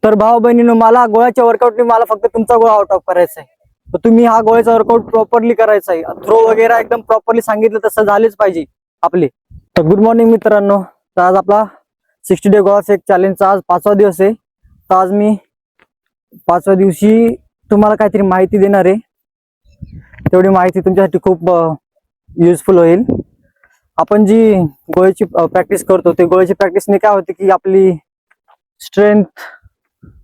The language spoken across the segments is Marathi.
तर भाऊ बहिणींनो, मला गोळ्याच्या वर्कआउटने मला फक्त तुमचा गोळा आउट ऑफ करायचा आहे. तर तुम्ही हा गोळ्याचा वर्कआउट प्रॉपरली करायचा आहे. थ्रो वगैरे एकदम प्रॉपरली सांगितलं तसं झालेच पाहिजे आपले. तर गुड मॉर्निंग मित्रांनो. तर आज आपला 60 डे गोळा फेक चॅलेंजचा आज 5वा दिवस आहे. तर आज मी 5व्या दिवशी तुम्हाला काहीतरी माहिती देणार आहे. तेवढी माहिती तुमच्यासाठी खूप युजफुल होईल. आपण जी गोळ्याची प्रॅक्टिस करतो ते गोळ्याची प्रॅक्टिसने काय होते की आपली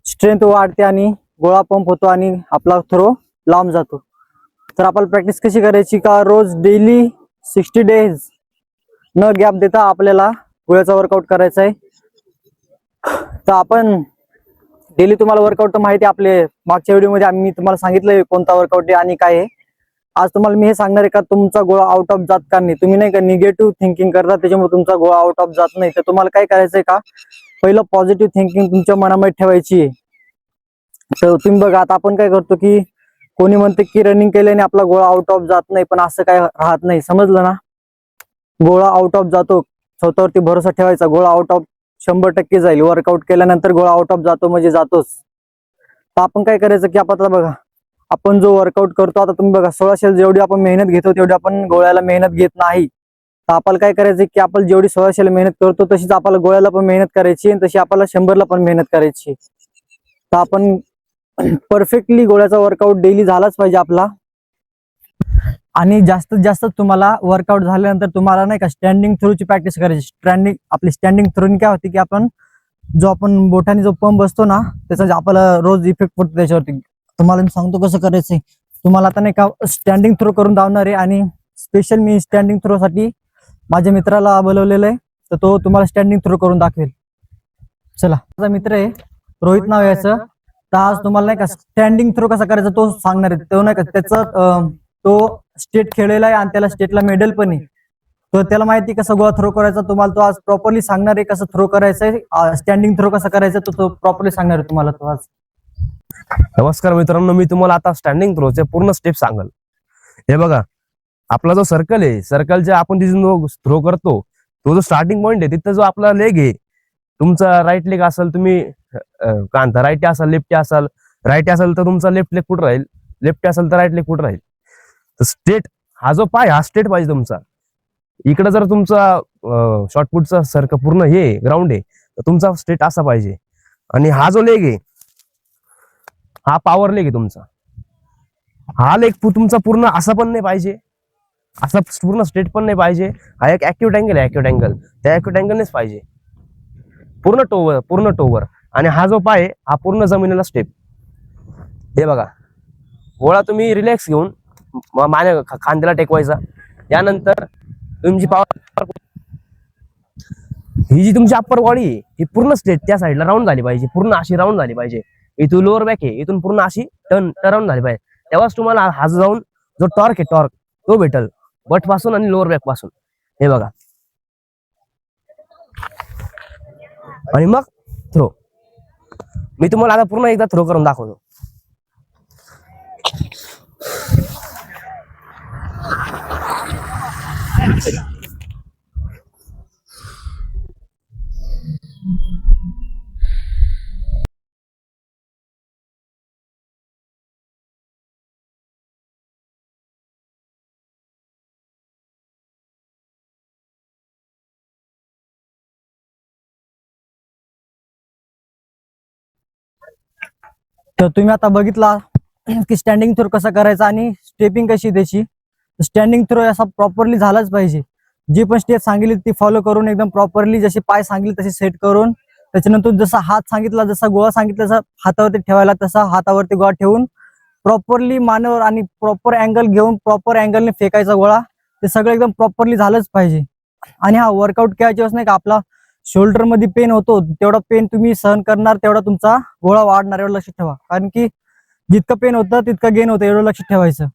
स्ट्रेंथ वाढते आणि गोळा पंप होतो आणि आपला थ्रो लांब जातो. तर आपण प्रॅक्टिस कशी करायची का रोज डेली 60 डेज न गॅप देता आपल्याला गोळ्याचा वर्कआउट करायचा आहे. तर आपण डेली तुम्हाला वर्कआउट तर माहिती आपले मागच्या व्हिडिओमध्ये आम्ही तुम्हाला सांगितलं कोणता वर्कआउट आहे आणि काय आहे. आज तुम्हाला मी हे सांगणार आहे का तुमचा गोळा आउट ऑफ जात का नाही. तुम्ही नाही का निगेटिव्ह थिंकिंग करता त्याच्यामुळे तुमचा गोळा आउट ऑफ जात नाही. तर तुम्हाला काय करायचंय का पहिलं पॉझिटिव्ह थिंकिंग तुमच्या मनामध्ये ठेवायची आहे. तर तुम्ही बघा आता आपण काय करतो की कोणी म्हणते की रनिंग केल्याने आपला गोळा आउट ऑफ जात नाही, पण असं काय राहत नाही. समजलं ना. गोळा आउट ऑफ जातो, स्वतःवरती भरोसा ठेवायचा. गोळा आउट ऑफ 100% जाईल. वर्कआउट केल्यानंतर गोळा आउट ऑफ जातो म्हणजे जातोच. तर आपण काय करायचं की आता बघा आपण जो वर्कआउट करतो आता तुम्ही बघा 1600 जेवढी आपण मेहनत घेतो तेवढी आपण गोळ्याला मेहनत घेत नाही. तर आपल्याला काय करायचं की आपण जेवढी 1600 मेहनत करतो तशीच आपल्याला गोळ्याला पण मेहनत करायची आणि तशी आपल्याला 100ला पण मेहनत करायची. तर आपण परफेक्टली गोळ्याचा वर्कआउट डेली झालाच पाहिजे आपला. आणि जास्तीत जास्त तुम्हाला वर्कआउट झाल्यानंतर तुम्हाला नाही का स्टँडिंग थ्रोची प्रॅक्टिस करायची. आपली स्टँडिंग थ्रोनी काय होती की आपण बोटाने जो पंप बसतो ना त्याचा आपल्याला रोज इफेक्ट पडतो त्याच्यावरती. तुम्हाला मी सांगतो कसं करायचंय. तुम्हाला आता नाही का स्टँडिंग थ्रो करून दावणार आहे आणि स्पेशल मी स्टँडिंग थ्रो साठी माझ्या मित्राला बोलवलेलं आहे. तर तो तुम्हाला स्टँडिंग थ्रो करून दाखवेल. चला, माझा मित्र आहे रोहित नाव याचं. तर आज तुम्हाला नाही का स्टँडिंग थ्रो कसा करायचा तो सांगणार आहे. तो नाही का त्याचा तो स्टेट खेळलेला आहे आणि त्याला स्टेटला मेडल पण आहे. तर त्याला माहिती कसं गोळा थ्रो करायचा. तुम्हाला तो आज प्रॉपरली सांगणार आहे कसं थ्रो करायचंय. स्टँडिंग थ्रो कसा करायचा तो प्रॉपरली सांगणार आहे तुम्हाला तो आज. नमस्कार मित्रांनो, मी तुम्हाला आता स्टँडिंग थ्रोचे पूर्ण स्टेप सांगल. हे बघा आपला जो सर्कल आहे, सर्कलच्या आपण तिथून थ्रो करतो तो जो स्टार्टिंग पॉइंट आहे तिथं जो आपला लेग आहे तुमचा राईट लेग असेल, तुम्ही कांता राईट असाल लेफ्टी असाल, राईट असेल तर तुमचा लेफ्ट लेग कुठं राहील, लेफ्ट असेल तर राईट लेग कुठं राहील. तर स्ट्रेट हा जो पाय हा स्ट्रेट पाहिजे तुमचा. इकडे जर तुमचा शॉर्टपुटचा सर्कल पूर्ण हे ग्राउंड आहे तर तुमचा स्ट्रेट असा पाहिजे. आणि हा जो लेग आहे हा पॉवर लेग आहे तुमचा. हा लेग तुमचा पूर्ण असा पण नाही पाहिजे, असा पूर्ण स्ट्रेट पण नाही पाहिजे. हा एक ऍक्टिव्ह अँगल आहे, ऍक्टिव्ह अँगल त्या ऍक्टिव्ह अँगलनेच पाहिजे पूर्ण टोवर. आणि हा जो पाय हा पूर्ण जमिनीला स्टेप. हे बघा गोळा तुम्ही रिलॅक्स घेऊन माझ्या खांद्याला टेकवायचा. यानंतर तुमची पॉवर ही जी तुमची अप्पर बॉडी आहे ही पूर्ण स्ट्रेट त्या साईडला राऊंड झाली पाहिजे, पूर्ण अशी राऊंड झाली पाहिजे. इथून लोअर बॅक आहे, इथून पूर्ण अशी टर्न झाली पाहिजे. तेव्हाच तुम्हाला हा जाऊन जो टॉर्क आहे टॉर्क तो भेटल बट पासून आणि लोअर बॅक पासून. हे बघा आणि मग थ्रो. मी तुम्हाला आता पूर्ण एकदा थ्रो करून दाखवतो. तर तुम्ही आता बघितला की स्टँडिंग थ्रो कसा करायचा आणि स्टेपिंग कशी त्याची. स्टँडिंग थ्रो असा प्रॉपरली झालाच पाहिजे. जी पण स्टेप सांगितली ती फॉलो करून एकदम प्रॉपरली जशी पाय सांगितले तसे सेट करून त्याच्यानंतर जसा हात सांगितला जसा गोळा सांगितला तसा हातावरती ठेवायला तसा हातावरती गोळा ठेवून प्रॉपरली मानेवर आणि प्रॉपर अँगल घेऊन प्रॉपर अँगलने फेकायचा गोळा. ते सगळं एकदम प्रॉपरली झालंच पाहिजे. आणि हा वर्कआउट केल्याच्या वेळेस नाही का आपला शोल्डर मध्ये पेन होतो तेवढा पेन तुम्ही सहन करणार तेवढा तुमचा गोळा वाढणार एवढं लक्षात ठेवा. कारण की जितकं पेन होतं तितकं गेन होतं एवढं लक्षात ठेवायचं.